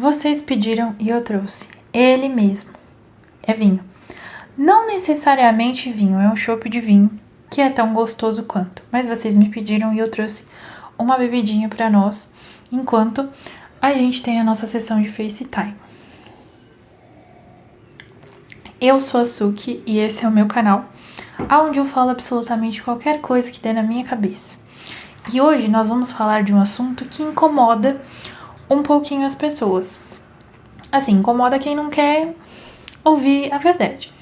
Vocês pediram e eu trouxe. Ele mesmo. É vinho. Não necessariamente vinho, é um chopp de vinho, que é tão gostoso quanto. Mas vocês me pediram e eu trouxe uma bebidinha pra nós, enquanto a gente tem a nossa sessão de FaceTime. Eu sou a Suki e esse é o meu canal, onde eu falo absolutamente qualquer coisa que der na minha cabeça. E hoje nós vamos falar de um assunto que incomoda um pouquinho as pessoas. Assim, incomoda quem não quer ouvir a verdade.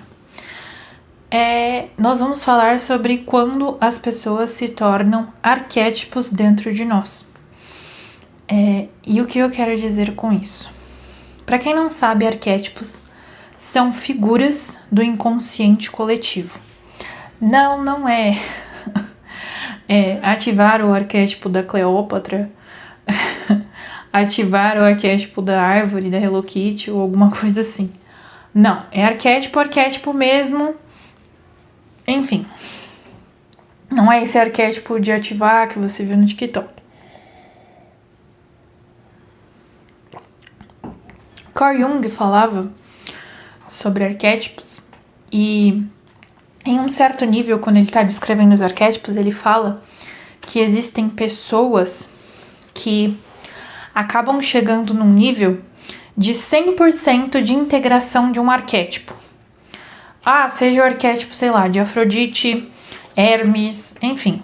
Nós vamos falar sobre quando as pessoas se tornam arquétipos dentro de nós. E o que eu quero dizer com isso? Para quem não sabe, arquétipos são figuras do inconsciente coletivo. Não é, ativar o arquétipo da Cleópatra, ativar o arquétipo da árvore, da Hello Kitty ou alguma coisa assim. Não, é arquétipo mesmo. Enfim, não é esse arquétipo de ativar que você viu no TikTok. Carl Jung falava sobre arquétipos e em um certo nível, quando ele está descrevendo os arquétipos, ele fala que existem pessoas que acabam chegando num nível de 100% de integração de um arquétipo. Seja o arquétipo, sei lá, de Afrodite, Hermes, enfim.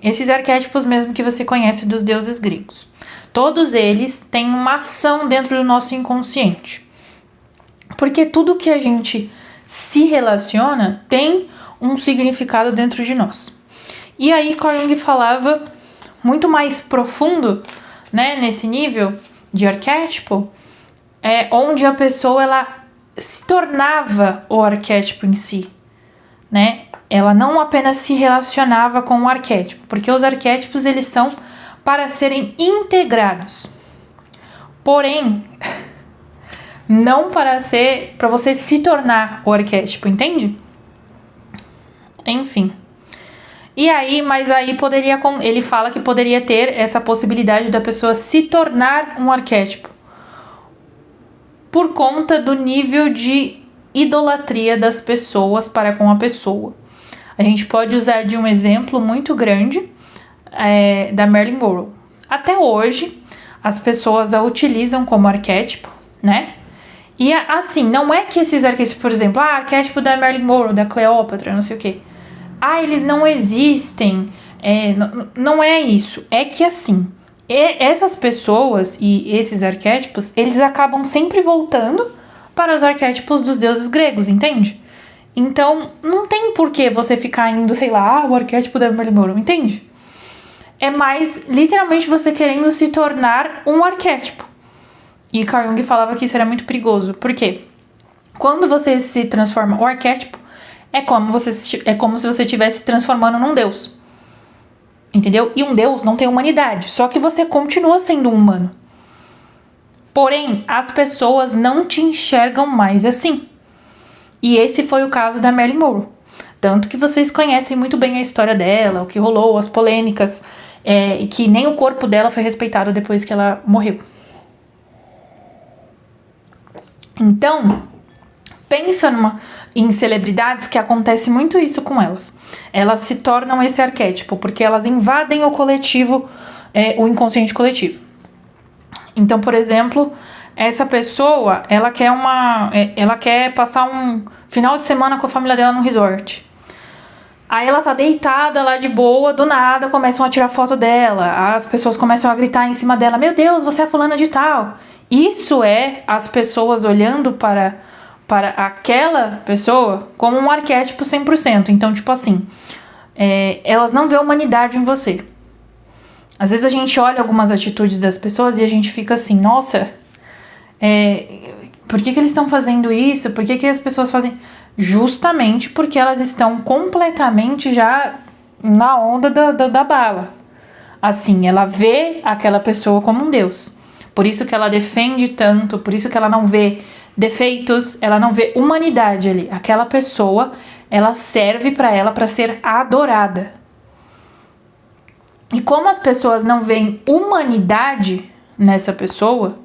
Esses arquétipos mesmo que você conhece dos deuses gregos. Todos eles têm uma ação dentro do nosso inconsciente. Porque tudo que a gente se relaciona tem um significado dentro de nós. E aí Carl Jung falava muito mais profundo, né, nesse nível de arquétipo, onde a pessoa ela se tornava o arquétipo em si, né? Ela não apenas se relacionava com o arquétipo, porque os arquétipos eles são para serem integrados. Porém, não para você se tornar o arquétipo, entende? Enfim. Mas aí ele fala que poderia ter essa possibilidade da pessoa se tornar um arquétipo por conta do nível de idolatria das pessoas para com a pessoa. A gente pode usar de um exemplo muito grande da Marilyn Monroe. Até hoje, as pessoas a utilizam como arquétipo, né? E assim, não é que esses arquétipos, por exemplo, arquétipo da Marilyn Monroe, da Cleópatra, não sei o quê. Eles não existem. Não é isso. É que assim, essas pessoas e esses arquétipos, eles acabam sempre voltando para os arquétipos dos deuses gregos, entende? Então, não tem por que você ficar indo, sei lá, o arquétipo da Marilyn Monroe, entende? É mais, literalmente, você querendo se tornar um arquétipo. E Carl Jung falava que isso era muito perigoso. Por quê? Quando você se transforma, o arquétipo é como se você estivesse se transformando num deus. Entendeu? E um deus não tem humanidade. Só que você continua sendo um humano. Porém, as pessoas não te enxergam mais assim. E esse foi o caso da Marilyn Monroe. Tanto que vocês conhecem muito bem a história dela, o que rolou, as polêmicas, e que nem o corpo dela foi respeitado depois que ela morreu. Então, pensa em celebridades que acontece muito isso com elas. Elas se tornam esse arquétipo, porque elas invadem o coletivo, o inconsciente coletivo. Então, por exemplo, essa pessoa, ela quer passar um final de semana com a família dela num resort. Aí ela tá deitada lá de boa, do nada começam a tirar foto dela, as pessoas começam a gritar em cima dela, meu Deus, você é fulana de tal. Isso é as pessoas olhando para aquela pessoa como um arquétipo 100%. Então, tipo assim, elas não vêem humanidade em você. Às vezes a gente olha algumas atitudes das pessoas e a gente fica assim, nossa, por que eles estão fazendo isso? Por que as pessoas fazem? Justamente porque elas estão completamente já na onda da bala. Assim, ela vê aquela pessoa como um deus. Por isso que ela defende tanto, por isso que ela não vê defeitos, ela não vê humanidade ali. Aquela pessoa, ela serve para ela para ser adorada. E como as pessoas não veem humanidade nessa pessoa,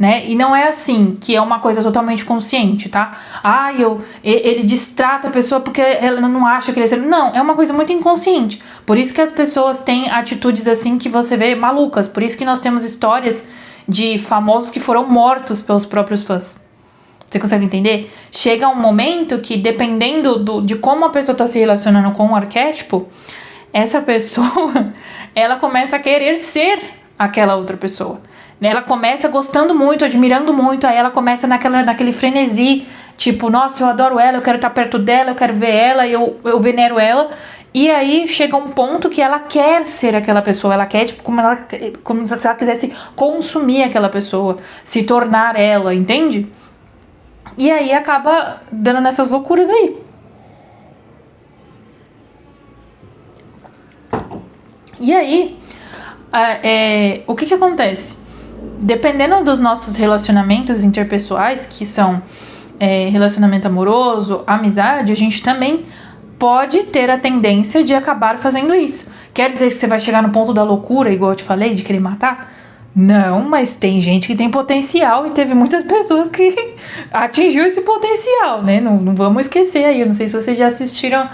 né? E não é assim, que é uma coisa totalmente consciente, tá? Ele distrata a pessoa porque ela não acha que ele é ser... Não, é uma coisa muito inconsciente. Por isso que as pessoas têm atitudes assim que você vê malucas. Por isso que nós temos histórias de famosos que foram mortos pelos próprios fãs. Você consegue entender? Chega um momento que, dependendo de como a pessoa está se relacionando com o arquétipo, essa pessoa, ela começa a querer ser aquela outra pessoa. Ela começa gostando muito, admirando muito, aí ela começa naquele frenesi, tipo, nossa, eu adoro ela, eu quero estar perto dela, eu quero ver ela, eu venero ela. E aí chega um ponto que ela quer ser aquela pessoa, ela quer, tipo, como se ela quisesse consumir aquela pessoa, se tornar ela, entende? E aí acaba dando nessas loucuras aí. E aí, o que acontece? Dependendo dos nossos relacionamentos interpessoais, que são relacionamento amoroso, amizade, a gente também pode ter a tendência de acabar fazendo isso. Quer dizer que você vai chegar no ponto da loucura, igual eu te falei, de querer matar? Não, mas tem gente que tem potencial e teve muitas pessoas que atingiu esse potencial, né? Não vamos esquecer aí. Eu não sei se vocês já assistiram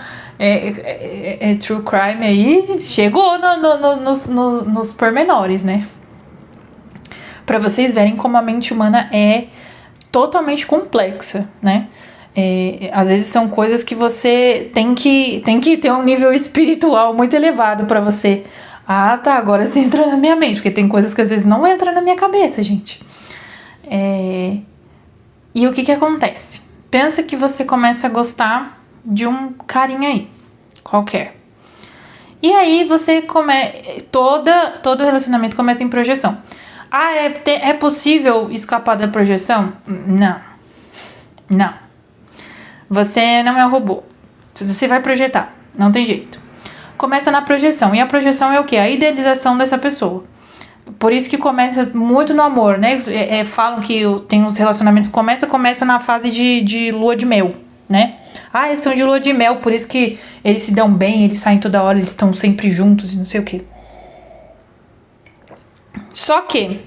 True Crime aí, chegou nos pormenores, né? Pra vocês verem como a mente humana é totalmente complexa, né? Às vezes são coisas que você tem que ter um nível espiritual muito elevado pra você. Ah, tá, agora você entra na minha mente, porque tem coisas que às vezes não entram na minha cabeça, gente. E o que acontece? Pensa que você começa a gostar de um carinha aí, qualquer. E aí você todo relacionamento começa em projeção. Ah, é possível escapar da projeção? Não. Você não é um robô. Você vai projetar, não tem jeito. Começa na projeção. E a projeção é o quê? A idealização dessa pessoa. Por isso que começa muito no amor, né? Falam que tem uns relacionamentos que começa na fase de lua de mel, né? Eles estão de lua de mel, por isso que eles se dão bem, eles saem toda hora, eles estão sempre juntos e não sei o quê. Só que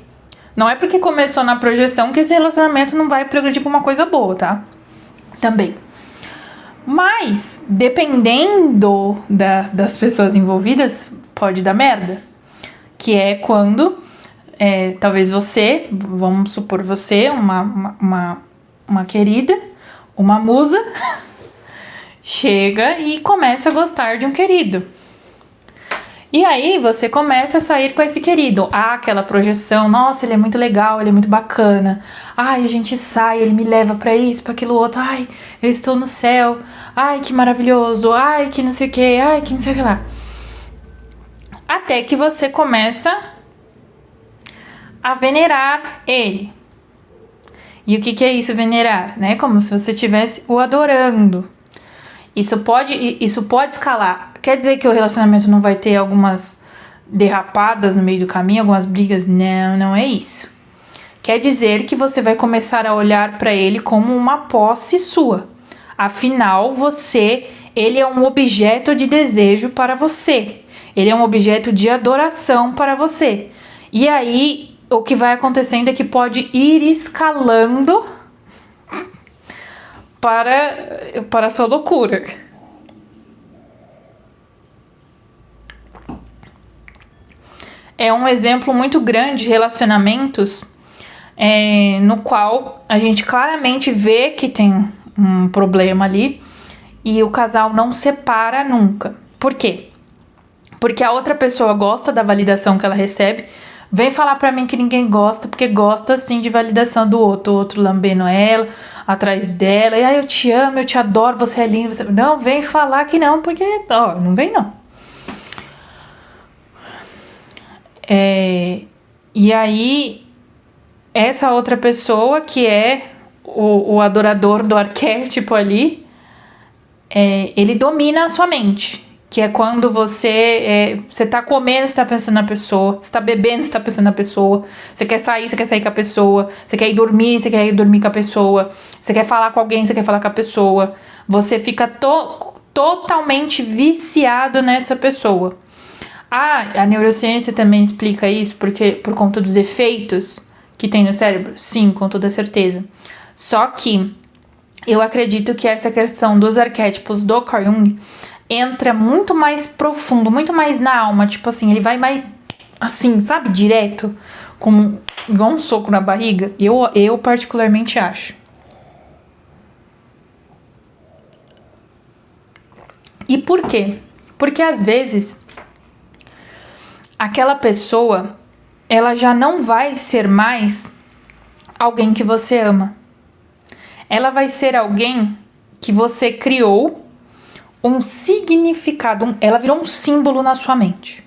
não é porque começou na projeção que esse relacionamento não vai progredir pra uma coisa boa, tá? Também. Mas, dependendo das pessoas envolvidas, pode dar merda. Que é quando, talvez você, vamos supor você, uma querida, uma musa, chega e começa a gostar de um querido. E aí você começa a sair com esse querido. Aquela projeção, nossa, ele é muito legal, ele é muito bacana. A gente sai, ele me leva pra isso, pra aquilo outro. Eu estou no céu. Que maravilhoso. Que não sei o que. Que não sei o que lá. Até que você começa a venerar ele. E o que é isso, venerar? Né? Como se você estivesse o adorando. Isso pode escalar. Quer dizer que o relacionamento não vai ter algumas derrapadas no meio do caminho, algumas brigas? Não é isso. Quer dizer que você vai começar a olhar para ele como uma posse sua. Afinal, ele é um objeto de desejo para você. Ele é um objeto de adoração para você. E aí, o que vai acontecendo é que pode ir escalando para a sua loucura. É um exemplo muito grande de relacionamentos no qual a gente claramente vê que tem um problema ali e o casal não separa nunca. Por quê? Porque a outra pessoa gosta da validação que ela recebe. Vem falar pra mim que ninguém gosta, porque gosta sim de validação do outro. O outro lambendo ela, atrás dela. E eu te amo, eu te adoro, você é lindo. Não, vem falar que não, porque... não vem não. E aí, essa outra pessoa que é o adorador do arquétipo ali, ele domina a sua mente. Que é quando você tá comendo, você tá pensando na pessoa. Você tá bebendo, você tá pensando na pessoa. Você quer sair com a pessoa. Você quer ir dormir, você quer ir dormir com a pessoa. Você quer falar com alguém, você quer falar com a pessoa. Você fica totalmente viciado nessa pessoa. A neurociência também explica isso, porque por conta dos efeitos que tem no cérebro? Sim, com toda certeza. Só que eu acredito que essa questão dos arquétipos do Carl Jung entra muito mais profundo, muito mais na alma. Tipo assim, ele vai mais assim, sabe? Direto, como igual um soco na barriga. Eu particularmente acho. E por quê? Porque às vezes aquela pessoa, ela já não vai ser mais alguém que você ama. Ela vai ser alguém que você criou um significado, ela virou um símbolo na sua mente.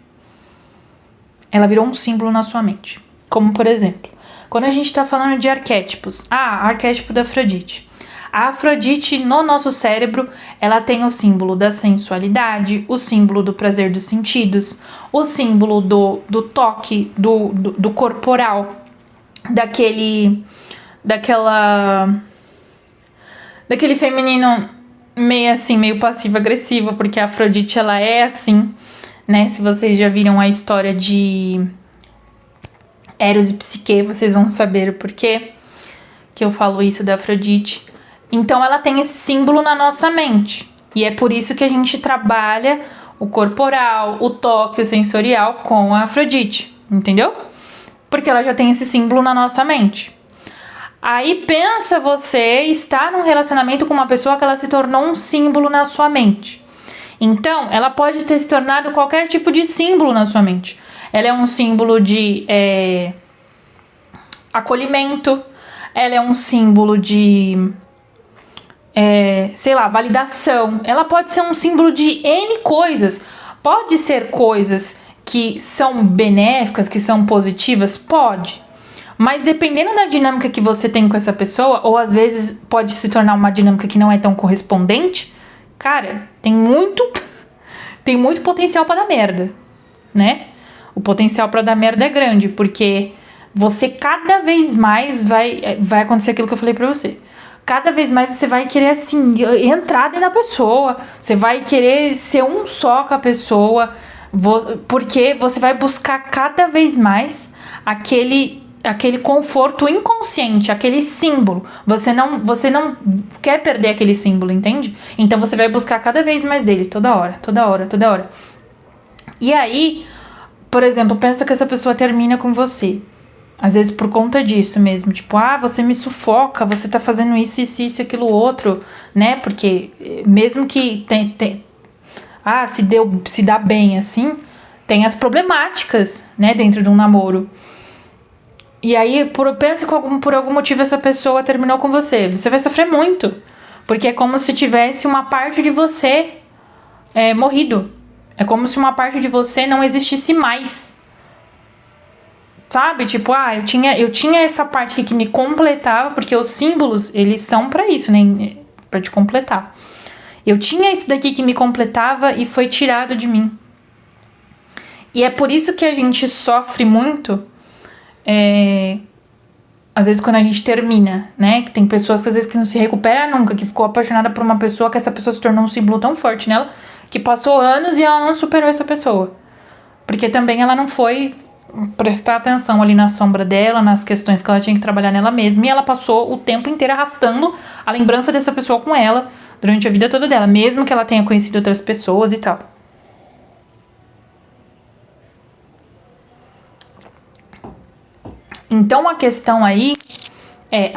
Ela virou um símbolo na sua mente. Como, por exemplo, quando a gente tá falando de arquétipos. Arquétipo da Afrodite. A Afrodite, no nosso cérebro, ela tem o símbolo da sensualidade, o símbolo do prazer dos sentidos, o símbolo do toque, do corporal, daquele feminino meio assim, meio passivo-agressivo, porque a Afrodite, ela é assim, né? Se vocês já viram a história de Eros e Psique, vocês vão saber o porquê que eu falo isso da Afrodite. Então ela tem esse símbolo na nossa mente. E é por isso que a gente trabalha o corporal, o toque, o sensorial com a Afrodite, entendeu? Porque ela já tem esse símbolo na nossa mente. Aí pensa você estar num relacionamento com uma pessoa que ela se tornou um símbolo na sua mente. Então, ela pode ter se tornado qualquer tipo de símbolo na sua mente. Ela é um símbolo de acolhimento, ela é um símbolo de validação. Ela pode ser um símbolo de N coisas. Pode ser coisas que são benéficas, que são positivas? Pode. Mas dependendo da dinâmica que você tem com essa pessoa, ou às vezes pode se tornar uma dinâmica que não é tão correspondente, cara, tem muito potencial pra dar merda, né? O potencial pra dar merda é grande, porque você cada vez mais vai acontecer aquilo que eu falei pra você. Cada vez mais você vai querer, assim, entrar dentro da pessoa. Você vai querer ser um só com a pessoa. Porque você vai buscar cada vez mais aquele conforto inconsciente, aquele símbolo. Você não quer perder aquele símbolo, entende? Então você vai buscar cada vez mais dele, toda hora. E aí, por exemplo, pensa que essa pessoa termina com você. Às vezes por conta disso mesmo, tipo, você me sufoca, você tá fazendo isso, aquilo, outro, né? Porque mesmo que se dá bem assim, tem as problemáticas, né, dentro de um namoro. E aí, pensa que por algum motivo essa pessoa terminou com você. Você vai sofrer muito, porque é como se tivesse uma parte de você morrido. É como se uma parte de você não existisse mais. Sabe? Tipo, eu tinha essa parte aqui que me completava, porque os símbolos, eles são pra isso, né? Pra te completar. Eu tinha isso daqui que me completava e foi tirado de mim. E é por isso que a gente sofre muito, às vezes quando a gente termina, né? Que tem pessoas que às vezes que não se recupera nunca, que ficou apaixonada por uma pessoa, que essa pessoa se tornou um símbolo tão forte nela, que passou anos e ela não superou essa pessoa. Porque também ela não foi prestar atenção ali na sombra dela, nas questões que ela tinha que trabalhar nela mesma, e ela passou o tempo inteiro arrastando a lembrança dessa pessoa com ela durante a vida toda dela, mesmo que ela tenha conhecido outras pessoas e tal. Então a questão aí é,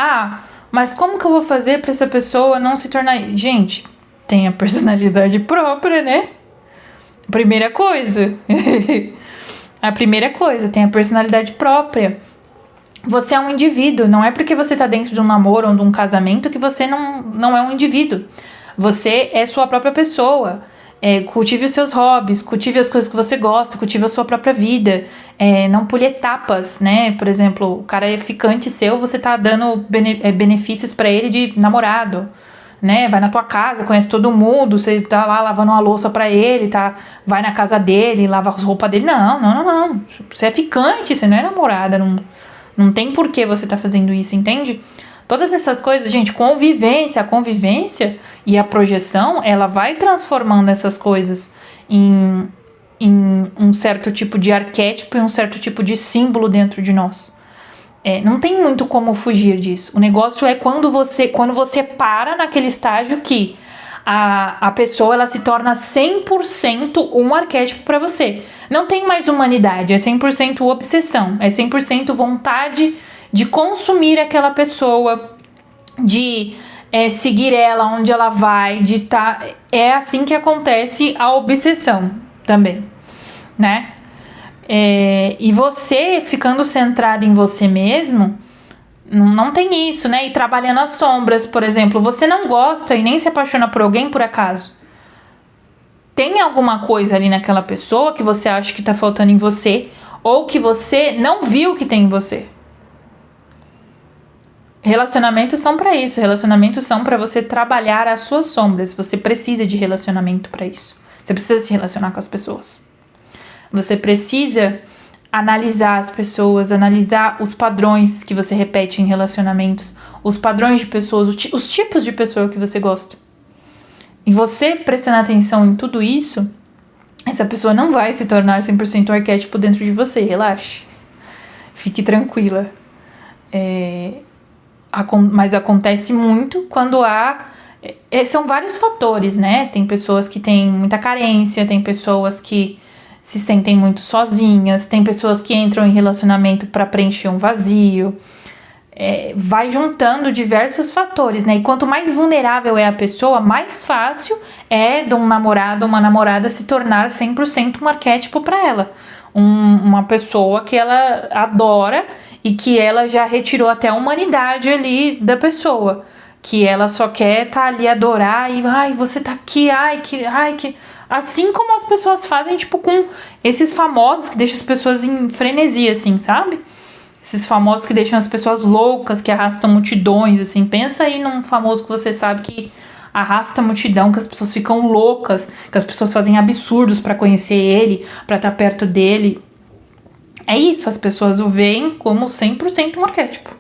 mas como que eu vou fazer pra essa pessoa não se tornar... Gente, tem a personalidade própria, né? Primeira coisa. A primeira coisa, tem a personalidade própria. Você é um indivíduo, não é porque você tá dentro de um namoro ou de um casamento que você não é um indivíduo. Você é sua própria pessoa. Cultive os seus hobbies, cultive as coisas que você gosta, cultive a sua própria vida. Não pule etapas, né? Por exemplo, o cara é ficante seu, você tá dando benefícios pra ele de namorado, né? Vai na tua casa, conhece todo mundo, você tá lá lavando uma louça pra ele, vai na casa dele, lava as roupas dele. Não. Você é ficante, você não é namorada, não tem por que você tá fazendo isso, entende? Todas essas coisas, gente, a convivência e a projeção, ela vai transformando essas coisas em um certo tipo de arquétipo e um certo tipo de símbolo dentro de nós. Não tem muito como fugir disso. O negócio é quando você para naquele estágio que a pessoa ela se torna 100% um arquétipo para você. Não tem mais humanidade, é 100% obsessão, é 100% vontade de consumir aquela pessoa, de seguir ela onde ela vai, de tá. É assim que acontece a obsessão também, né? E você ficando centrado em você mesmo, não tem isso, né? E trabalhando as sombras, por exemplo, você não gosta e nem se apaixona por alguém por acaso. Tem alguma coisa ali naquela pessoa que você acha que tá faltando em você, ou que você não viu que tem em você. Relacionamentos são pra isso, relacionamentos são pra você trabalhar as suas sombras. Você precisa de relacionamento pra isso. Você precisa se relacionar com as pessoas. Você precisa analisar as pessoas, analisar os padrões que você repete em relacionamentos, os padrões de pessoas, os tipos de pessoa que você gosta. E você prestando atenção em tudo isso, essa pessoa não vai se tornar 100% arquétipo dentro de você, relaxe. Fique tranquila. Mas acontece muito quando são vários fatores, né? Tem pessoas que têm muita carência, tem pessoas que se sentem muito sozinhas, tem pessoas que entram em relacionamento para preencher um vazio. Vai juntando diversos fatores, né? E quanto mais vulnerável é a pessoa, mais fácil é de um namorado ou uma namorada se tornar 100% um arquétipo para ela. Uma pessoa que ela adora e que ela já retirou até a humanidade ali da pessoa. Que ela só quer estar ali, adorar e, ai, você tá aqui, ai, que... Assim como as pessoas fazem, tipo, com esses famosos que deixam as pessoas em frenesia, assim, sabe? Esses famosos que deixam as pessoas loucas, que arrastam multidões, assim. Pensa aí num famoso que você sabe que arrasta multidão, que as pessoas ficam loucas, que as pessoas fazem absurdos pra conhecer ele, pra estar perto dele. É isso, as pessoas o veem como 100% um arquétipo.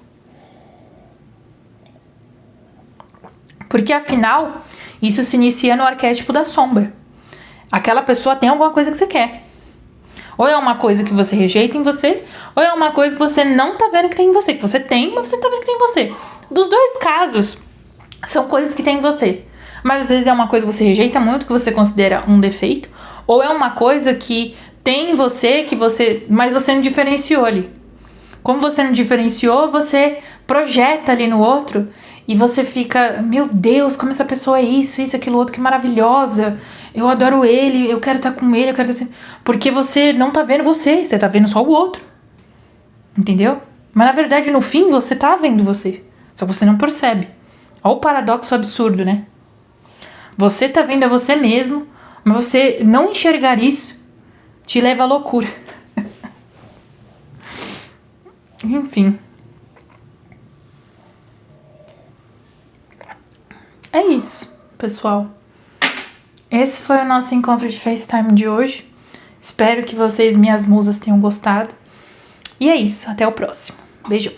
Porque, afinal, isso se inicia no arquétipo da sombra. Aquela pessoa tem alguma coisa que você quer. Ou é uma coisa que você rejeita em você, ou é uma coisa que você não tá vendo que tem em você. Que você tem, mas você tá vendo que tem em você. Dos dois casos, são coisas que tem em você. Mas às vezes é uma coisa que você rejeita muito, que você considera um defeito. Ou é uma coisa que tem em você, mas você não diferenciou ali. Como você não diferenciou, você projeta ali no outro. E você fica, meu Deus, como essa pessoa é isso, aquilo, outro, que maravilhosa. Eu adoro ele, eu quero estar com ele, eu quero estar assim. Porque você não tá vendo você tá vendo só o outro. Entendeu? Mas na verdade, no fim, você tá vendo você. Só que você não percebe. Olha o paradoxo absurdo, né? Você tá vendo a você mesmo, mas você não enxergar isso te leva à loucura. Enfim. É isso, pessoal. Esse foi o nosso encontro de FaceTime de hoje. Espero que vocês, minhas musas, tenham gostado. E é isso, até o próximo. Beijo.